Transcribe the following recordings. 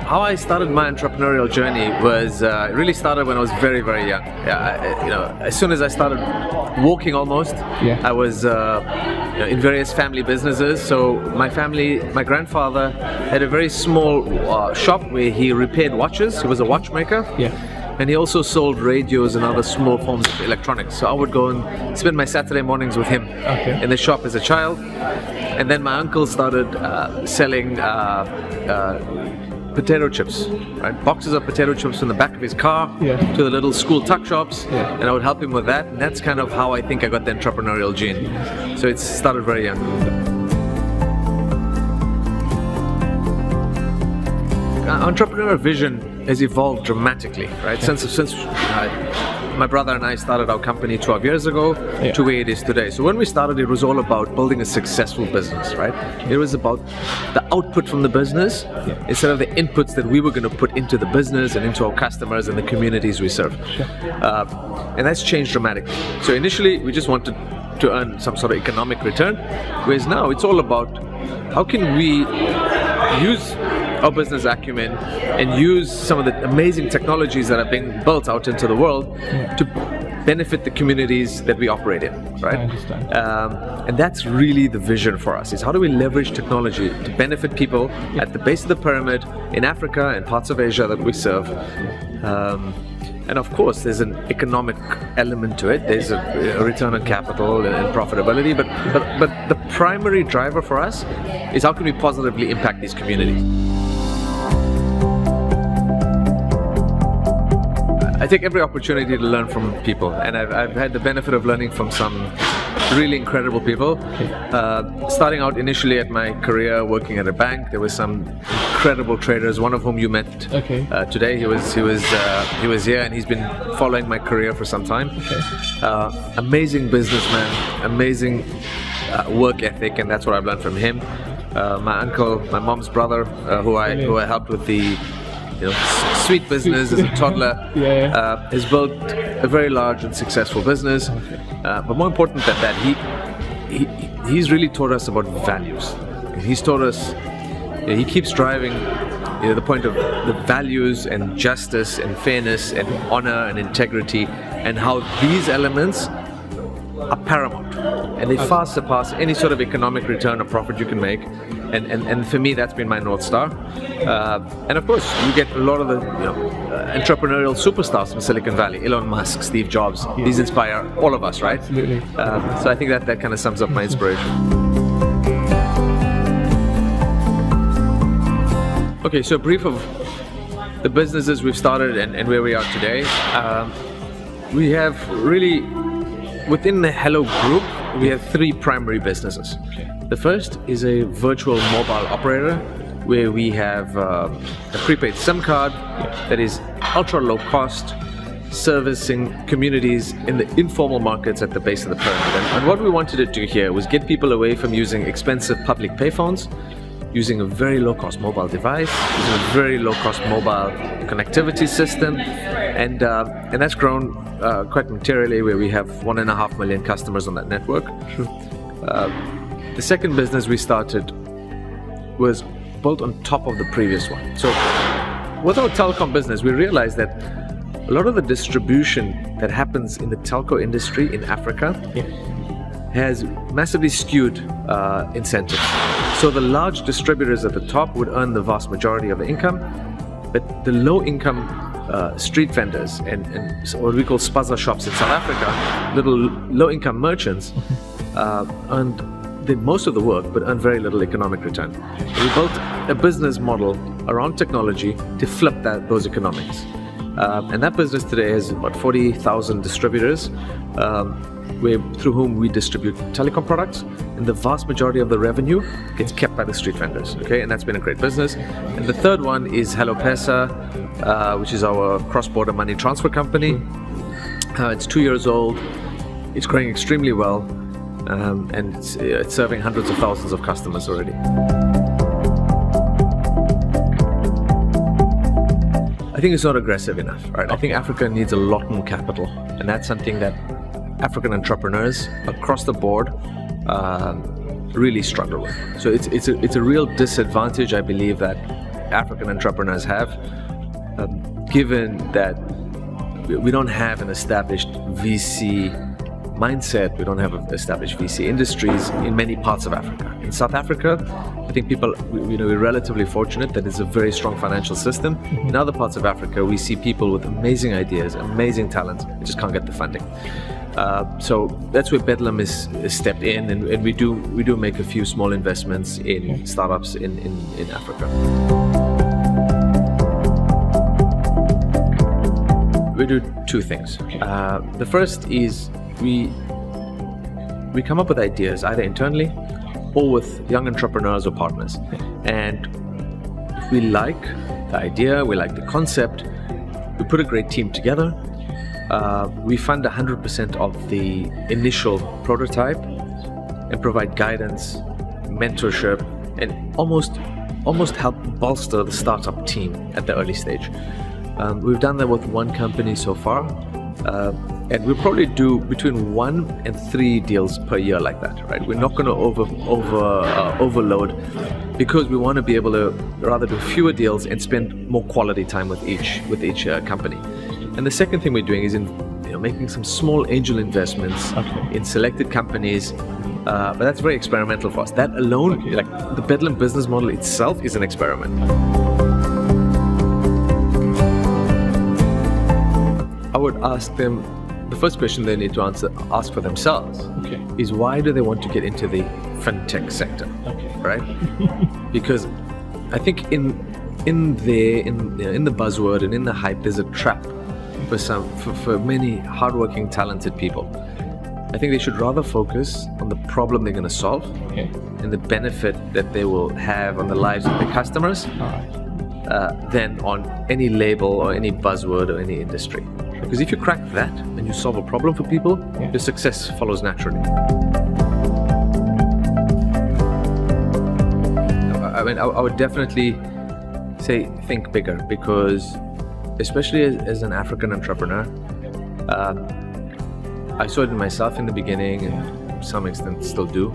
How I started my entrepreneurial journey was really started when I was very, very young. As soon as I started walking almost, I was in various family businesses. So my grandfather had a very small shop where he repaired watches. He was a watchmaker. And he also sold radios and other small forms of electronics. So I would go and spend my Saturday mornings with him in the shop as a child. And then my uncle started selling potato chips, right? Boxes of potato chips from the back of his car to the little school tuck shops, and I would help him with that. And that's kind of how I think I got the entrepreneurial gene. So it started very young. Entrepreneurial vision has evolved dramatically, right? Since my brother and I started our company 12 years ago to where it is today. So when we started, it was all about building a successful business, right? It was about the output from the business instead of the inputs that we were going to put into the business and into our customers and the communities we serve. And that's changed dramatically. So initially, we just wanted to earn some sort of economic return, whereas now it's all about how can we use our business acumen and use some of the amazing technologies that are being built out into the world to benefit the communities that we operate in, right? I understand. And that's really the vision for us, is how do we leverage technology to benefit people at the base of the pyramid in Africa and parts of Asia that we serve. And of course, there's an economic element to it. There's a return on capital and profitability, but the primary driver for us is how can we positively impact these communities. I take every opportunity to learn from people, and I've had the benefit of learning from some really incredible people. Starting out initially at my career working at a bank, there were some incredible traders. One of whom you met today. He was here, and he's been following my career for some time. Amazing businessman, amazing work ethic, and that's what I've learned from him. My uncle, my mom's brother, who I helped with the sweet business as a toddler, has built a very large and successful business. But more important than that, he's really taught us about values. He's taught us, he keeps driving the point of the values and justice and fairness and honor and integrity, and how these elements are paramount, and they far surpass any sort of economic return or profit you can make. And for me, that's been my North Star. And of course, you get a lot of the entrepreneurial superstars from Silicon Valley, Elon Musk, Steve Jobs. These inspire all of us, right? Absolutely. So I think that kind of sums up my inspiration. Okay, so a brief of the businesses we've started and where we are today. We have really, within the Hello Group, we have three primary businesses. The first is a virtual mobile operator where we have a prepaid SIM card that is ultra low cost, servicing communities in the informal markets at the base of the pyramid. And what we wanted to do here was get people away from using expensive public payphones, using a very low cost mobile device, using a very low cost mobile connectivity system, and that's grown quite materially, where we have 1.5 million customers on that network. The second business we started was built on top of the previous one. So with our telecom business, we realized that a lot of the distribution that happens in the telco industry in Africa has massively skewed incentives. So the large distributors at the top would earn the vast majority of the income, but the low income street vendors and what we call spaza shops in South Africa, little low-income merchants, earned did most of the work but earned very little economic return. We built a business model around technology to flip those economics. And that business today has about 40,000 distributors through whom we distribute telecom products, and the vast majority of the revenue gets kept by the street vendors. Okay, and that's been a great business. And the third one is Hello Pesa, which is our cross-border money transfer company. It's 2 years old. It's growing extremely well, and it's serving hundreds of thousands of customers already. I think it's not aggressive enough, right? I think Africa needs a lot more capital, and that's something that African entrepreneurs across the board really struggle with. So it's a real disadvantage, I believe, that African entrepreneurs have, given that we don't have an established VC mindset, we don't have established VC industries in many parts of Africa. In South Africa, I think we're relatively fortunate that it's a very strong financial system. In other parts of Africa, we see people with amazing ideas, amazing talent, we just can't get the funding. So that's where Bedlam is stepped in, and we do make a few small investments in startups in Africa. We do two things. The first is we come up with ideas either internally or with young entrepreneurs or partners. And if we like the idea, we like the concept, we put a great team together. We fund 100% of the initial prototype and provide guidance, mentorship, and almost help bolster the startup team at the early stage. We've done that with one company so far, and we'll probably do between 1 and 3 deals per year like that, right? We're not going to overload, because we want to be able to rather do fewer deals and spend more quality time with each company. And the second thing we're doing is making some small angel investments in selected companies, but that's very experimental for us. That alone, like the Bedlam business model itself, is an experiment. I would ask them, the first question they need to ask for themselves is, why do they want to get into the fintech sector, right? Because I think in the buzzword and in the hype, there's a trap for many hardworking, talented people. I think they should rather focus on the problem they're going to solve and the benefit that they will have on the lives of their customers than on any label or any buzzword or any industry. Because if you crack that and you solve a problem for people, your success follows naturally. I mean, I would definitely say think bigger, because especially as an African entrepreneur, I saw it in myself in the beginning, and to some extent still do,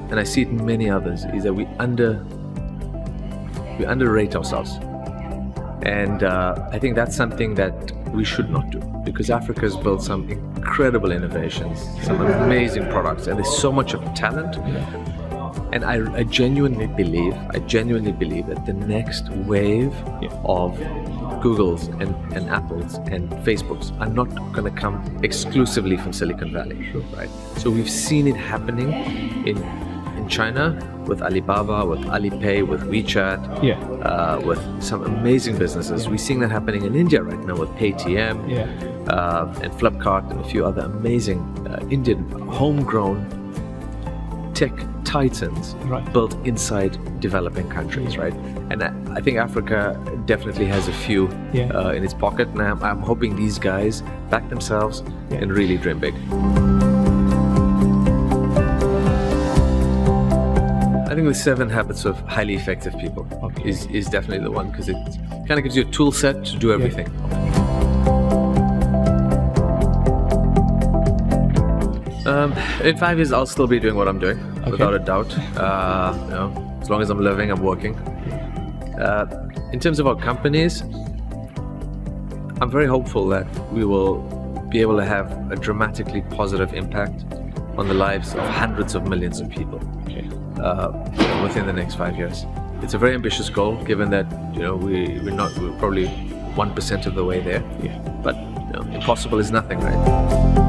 and I see it in many others, is that we underrate ourselves. And I think that's something that we should not do, because Africa's built some incredible innovations, some amazing products, and there's so much of talent. And I genuinely believe that the next wave of Googles and Apples and Facebooks are not going to come exclusively from Silicon Valley, right? So we've seen it happening in China with Alibaba, with Alipay, with WeChat, with some amazing businesses. We're seeing that happening in India right now with Paytm and Flipkart and a few other amazing Indian homegrown tech titans built inside developing countries, right? And I think Africa definitely has a few in its pocket, and I'm hoping these guys back themselves and really dream big. I think the 7 habits of highly effective people is definitely the one, because it kind of gives you a tool set to do everything. In 5 years, I'll still be doing what I'm doing, without a doubt. As long as I'm living, I'm working. In terms of our companies, I'm very hopeful that we will be able to have a dramatically positive impact on the lives of hundreds of millions of people within the next 5 years. It's a very ambitious goal, given that we're probably 1% of the way there. Yeah. But impossible is nothing, right?